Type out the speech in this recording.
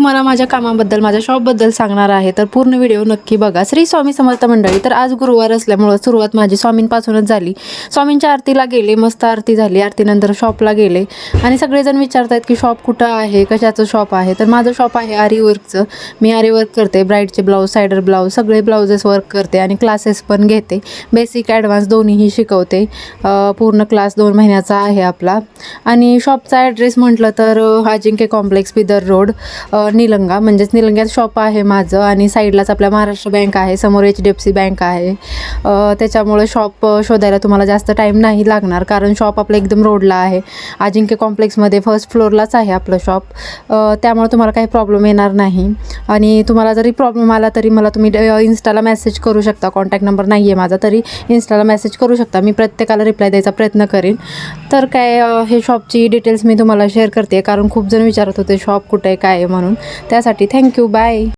तुम्हाला माझ्या कामाबद्दल, माझ्या शॉपबद्दल सांगणार आहे, तर पूर्ण व्हिडिओ नक्की बघा. श्री स्वामी समर्थ मंडळी. तर आज गुरुवार असल्यामुळं सुरुवात माझी स्वामींपासूनच झाली. स्वामींच्या आरतीला गेले, मस्त आरती झाली. आरतीनंतर शॉपला गेले आणि सगळेजण विचारतात की शॉप कुठं आहे, कशाचं शॉप आहे. तर माझं शॉप आहे आरी वर्कचं. मी आरी वर्क करते, ब्राईडचे ब्लाऊज, सायडर ब्लाऊज, सगळे ब्लाउजेस वर्क करते आणि क्लासेस पण घेते. बेसिक ॲडव्हान्स दोन्हीही शिकवते. पूर्ण क्लास 2 महिन्याचा आहे आपला. आणि शॉपचा ॲड्रेस म्हटलं तर अजिंक्य कॉम्प्लेक्स, बिदर रोड, निलंगा, म्हणजेच निलंग्यात शॉप आहे माझं. आणि साईडलाच आपल्या महाराष्ट्र बँक आहे, समोर HDFC बँक आहे. त्याच्यामुळे शॉप शोधायला तुम्हाला जास्त टाईम नाही लागणार, कारण शॉप आपलं एकदम रोडला आहे. अजिंक्य कॉम्प्लेक्समध्ये फर्स्ट फ्लोअरलाच आहे आपलं शॉप. त्यामुळे तुम्हाला काही प्रॉब्लेम येणार नाही. आणि तुम्हाला जरी प्रॉब्लेम आला तरी मला तुम्ही इन्स्टाला मेसेज करू शकता. कॉन्टॅक्ट नंबर नाही आहे माझा, तरी इन्स्टाला मेसेज करू शकता. मी प्रत्येकाला रिप्लाय द्यायचा प्रयत्न करेन. तर काय, हे शॉपची डिटेल्स मी तुम्हाला शेअर करते, कारण खूप जण विचारत होते शॉप कुठे आहे, काय आहे म्हणून. त्यासाठी थँक्यू, बाय.